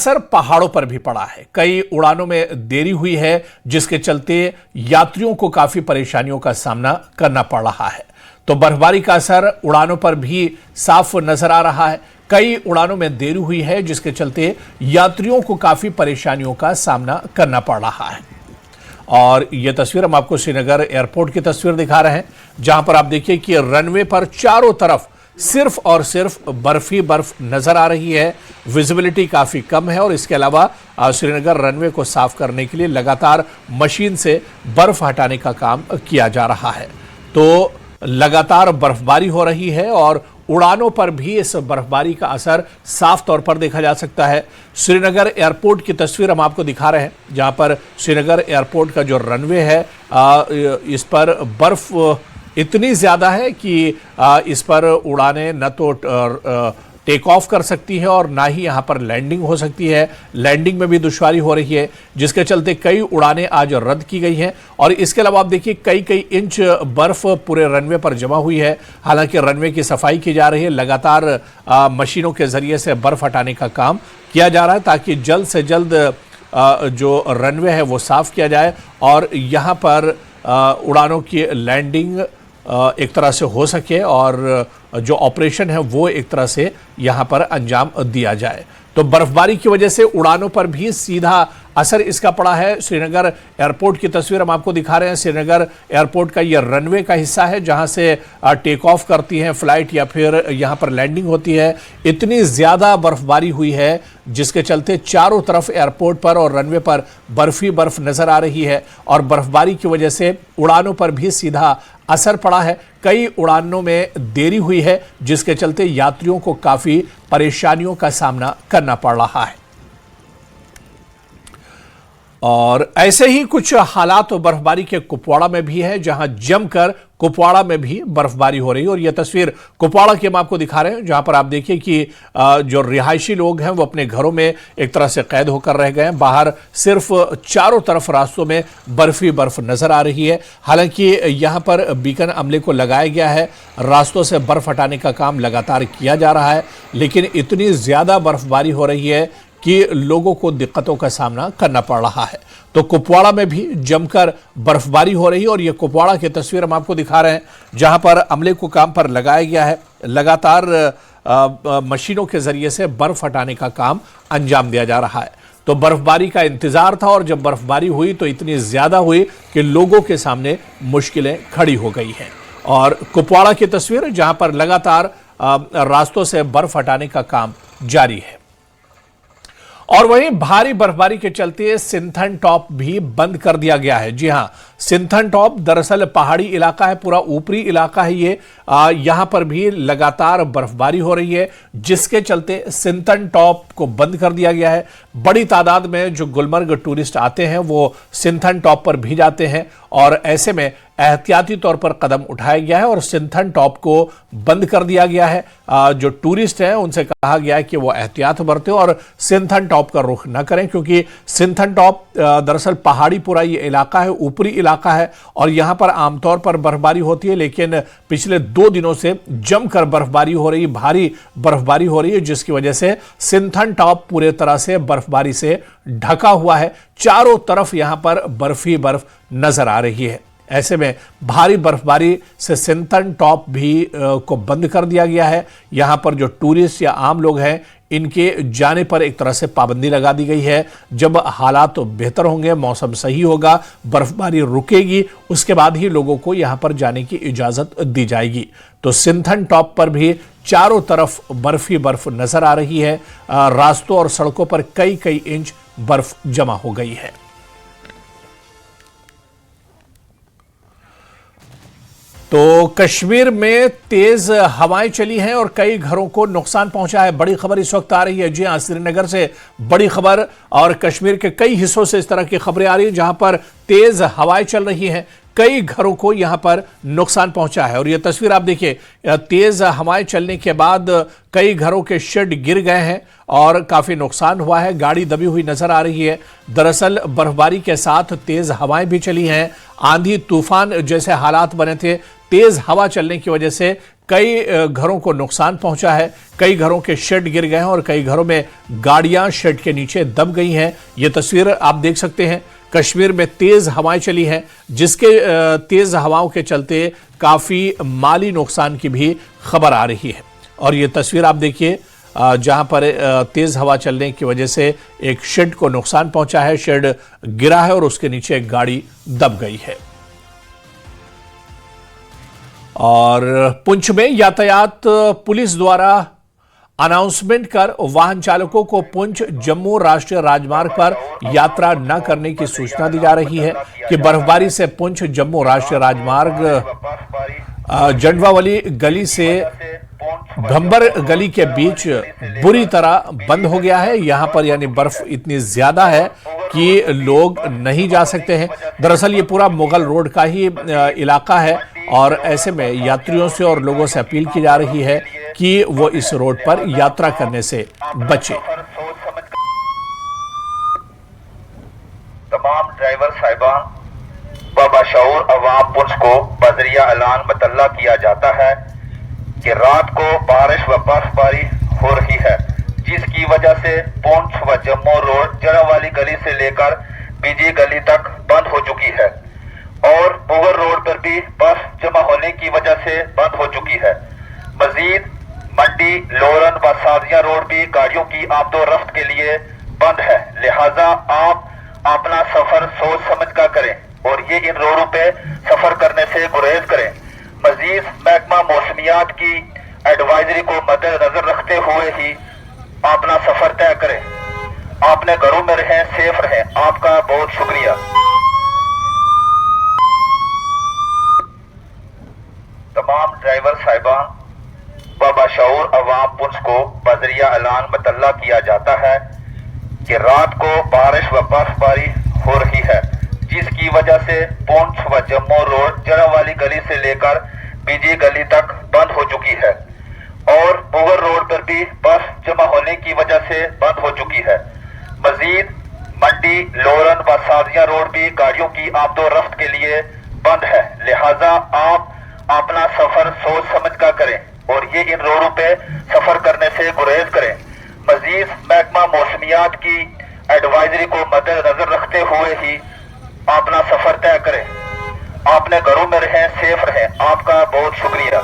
असर पहाड़ों पर भी पड़ा है। कई उड़ानों में देरी हुई है, जिसके चलते यात्रियों को काफी परेशानियों का सामना करना पड़ रहा है। तो बर्फबारी का असर उड़ानों पर भी साफ नजर आ रहा है। कई उड़ानों में देरी हुई है, जिसके चलते यात्रियों को काफी परेशानियों का सामना करना पड़ रहा है। और यह तस्वीर हम आपको श्रीनगर एयरपोर्ट की तस्वीर दिखा रहे हैं, जहां पर आप देखिए कि रनवे पर चारों तरफ सिर्फ और सिर्फ बर्फ ही बर्फ नजर आ रही है। विजिबिलिटी काफी कम है और इसके अलावा श्रीनगर रनवे को साफ करने के लिए लगातार मशीन से बर्फ हटाने का काम किया जा रहा है। तो लगातार बर्फबारी हो रही है और उड़ानों पर भी इस बर्फबारी का असर साफ तौर पर देखा जा सकता है। श्रीनगर एयरपोर्ट की तस्वीर हम आपको दिखा रहे हैं, जहां पर श्रीनगर एयरपोर्ट का जो रनवे है इस पर बर्फ इतनी ज्यादा है कि इस पर उड़ानें न तो टेक ऑफ कर सकती है और ना ही यहां पर लैंडिंग हो सकती है। लैंडिंग में भी दुश्वारी हो रही है, जिसके चलते कई उड़ानें आज रद्द की गई हैं। और इसके अलावा आप देखिए कई इंच बर्फ पूरे रनवे पर जमा हुई है। हालांकि रनवे की सफाई की जा रही है, लगातार मशीनों के जरिए से बर्फ हटाने का काम किया जा रहा है, ताकि जल्द से जल्द जो रनवे है वो साफ किया जाए और यहाँ पर उड़ानों की लैंडिंग एक तरह से हो सके और जो ऑपरेशन है वो एक तरह से यहाँ पर अंजाम दिया जाए। तो बर्फबारी की वजह से उड़ानों पर भी सीधा असर इसका पड़ा है। श्रीनगर एयरपोर्ट की तस्वीर हम आपको दिखा रहे हैं। श्रीनगर एयरपोर्ट का यह रनवे का हिस्सा है, जहां से टेक ऑफ करती हैं फ्लाइट या फिर यहां पर लैंडिंग होती है। इतनी ज्यादा बर्फबारी हुई है, जिसके चलते चारों तरफ एयरपोर्ट पर और रनवे पर बर्फ ही बर्फ नजर आ रही है और बर्फबारी की वजह से उड़ानों पर भी सीधा असर पड़ा है। कई उड़ानों में देरी हुई है, जिसके चलते यात्रियों को काफी परेशानियों का सामना करना पड़ रहा है। और ऐसे ही कुछ हालात बर्फबारी के कुपवाड़ा में भी है, जहां जमकर कुपवाड़ा में भी बर्फबारी हो रही है। और यह तस्वीर कुपवाड़ा की हम आपको दिखा रहे हैं, जहां पर आप देखिए कि जो रिहायशी लोग हैं वो अपने घरों में एक तरह से कैद होकर रह गए हैं। बाहर सिर्फ चारों तरफ रास्तों में बर्फ ही बर्फ नजर आ रही है। हालांकि यहां पर बीकन अमले को लगाया गया है, रास्तों से बर्फ हटाने का काम लगातार किया जा रहा है, लेकिन इतनी ज्यादा बर्फबारी हो रही है कि लोगों को दिक्कतों का सामना करना पड़ रहा है। तो कुपवाड़ा में भी जमकर बर्फबारी हो रही है और यह कुपवाड़ा की तस्वीर हम आपको दिखा रहे हैं, जहां पर अमले को काम पर लगाया गया है। लगातार मशीनों के जरिए से बर्फ हटाने का काम अंजाम दिया जा रहा है। तो बर्फबारी का इंतजार था और जब बर्फबारी हुई तो इतनी ज्यादा हुई कि लोगों के सामने मुश्किलें खड़ी हो गई हैं। और कुपवाड़ा की तस्वीर, जहां पर लगातार रास्तों से बर्फ हटाने का काम जारी है। और वहीं भारी बर्फबारी के चलते सिंथन टॉप भी बंद कर दिया गया है। जी हां, सिंथन टॉप दरअसल पहाड़ी इलाका है, पूरा ऊपरी इलाका है ये। यहां पर भी लगातार बर्फबारी हो रही है, जिसके चलते सिंथन टॉप को बंद कर दिया गया है। बड़ी तादाद में जो गुलमर्ग टूरिस्ट आते हैं वो सिंथन टॉप पर भी जाते हैं और ऐसे में एहतियाती तौर पर कदम उठाया गया है और सिंथन टॉप को बंद कर दिया गया है। जो टूरिस्ट हैं उनसे कहा गया है कि वो एहतियात बरतें और सिंथन टॉप का रुख न करें, क्योंकि सिंथन टॉप दरअसल पहाड़ी पूरा ये इलाका है, ऊपरी इलाका है और यहां पर आमतौर पर बर्फबारी होती है, लेकिन पिछले 2 दिनों से जमकर बर्फबारी हो रही, भारी बर्फबारी हो रही है, जिसकी वजह से सिंथन टॉप पूरे तरह से बर्फबारी से ढका हुआ है। चारों तरफ यहां पर बर्फ ही बर्फ नजर आ रही है। ऐसे में भारी बर्फबारी से सिंथन टॉप भी को बंद कर दिया गया है। यहां पर जो टूरिस्ट या आम लोग हैं इनके जाने पर एक तरह से पाबंदी लगा दी गई है। जब हालात तो बेहतर होंगे, मौसम सही होगा, बर्फबारी रुकेगी, उसके बाद ही लोगों को यहां पर जाने की इजाजत दी जाएगी। तो सिंथन टॉप पर भी चारों तरफ बर्फ ही बर्फ नजर आ रही है। रास्तों और सड़कों पर कई इंच बर्फ जमा हो गई है। तो कश्मीर में तेज हवाएं चली हैं और कई घरों को नुकसान पहुंचा है। बड़ी खबर इस वक्त आ रही है, जी हां, श्रीनगर से बड़ी खबर और कश्मीर के कई हिस्सों से इस तरह की खबरें आ रही हैं, जहां पर तेज हवाएं चल रही हैं। कई घरों को यहां पर नुकसान पहुंचा है और यह तस्वीर आप देखिए, तेज हवाएं चलने के बाद कई घरों के शेड गिर गए हैं और काफी नुकसान हुआ है। गाड़ी दबी हुई नजर आ रही है। दरअसल बर्फबारी के साथ तेज हवाएं भी चली हैं, आंधी तूफान जैसे हालात बने थे। तेज हवा चलने की वजह से कई घरों को नुकसान पहुंचा है। कई घरों के शेड गिर गए हैं और कई घरों में गाड़ियां शेड के नीचे दब गई हैं। ये तस्वीर आप देख सकते हैं। कश्मीर में तेज हवाएं चली हैं, जिसके तेज हवाओं के चलते काफी माली नुकसान की भी खबर आ रही है। और ये तस्वीर आप देखिए, जहां पर तेज हवा चलने की वजह से एक शेड को नुकसान पहुंचा है। शेड गिरा है और उसके नीचे एक गाड़ी दब गई है। और पुंछ में यातायात पुलिस द्वारा अनाउंसमेंट कर वाहन चालकों को पुंछ जम्मू राष्ट्रीय राजमार्ग पर यात्रा न करने की सूचना दी जा रही है कि बर्फबारी से पुंछ जम्मू राष्ट्रीय राजमार्ग जंडवावली गली से भंबर गली के बीच बुरी तरह बंद हो गया है। यहां पर यानी बर्फ इतनी ज्यादा है कि लोग नहीं जा सकते हैं। दरअसल ये पूरा मुगल रोड का ही इलाका है और ऐसे में यात्रियों से और लोगों से अपील की जा रही है कि वो इस रोड पर यात्रा करने से बचे। तमाम ड्राइवर साहिबान व बाशऊर अवाम पुंछ को बजरिया ऐलान मतल्ला किया जाता है कि रात को बारिश व बर्फबारी हो रही है, जिसकी वजह से पुंछ व जम्मू रोड जड़ावाली गली से लेकर बीजी गली तक बंद हो चुकी है और मुगल रोड पर भी बर्फ जमा होने की वजह से बंद हो चुकी है। मजीद मंडी, लोरन व साजिया रोड भी गाड़ियों की आमदोरफ्त के लिए बंद है। लिहाजा आप अपना सफर सोच समझ कर करें और ये इन रोडों पे सफर करने से गुरेज करें। मजीद महकमा मौसमियात की एडवाइजरी को मद्देनजर रखते हुए ही अपना सफर तय करें। आपने घरों में रहें, सेफ रहें। आपका बहुत शुक्रिया। तमाम ड्राइवर साहिबान व बाशऊर अवाम पुंछ को बजरिया ऐलान मतल्ला किया जाता है कि रात को बारिश व बर्फबारी हो रही है, जिसकी वजह से पुंछ व जम्मू रोड जड़ावाली गली से लेकर बीजी गली तक बंद हो चुकी है और मुगल रोड पर भी बर्फ जमा होने की वजह से बंद हो चुकी है। मजीद मंडी, लोरन व साजिया रोड भी गाड़ियों की आमदोरफ्त के लिए बंद है। लिहाजा आप अपना सफर सोच समझ कर करें और ये इन रोडों पे सफर करने से गुरेज करें। मजीद महकमा मौसमियात की एडवाइजरी को मद्देनजर रखते हुए ही अपना सफर तय करें। आपने घरों में रहें, सेफ रहें। आपका बहुत शुक्रिया।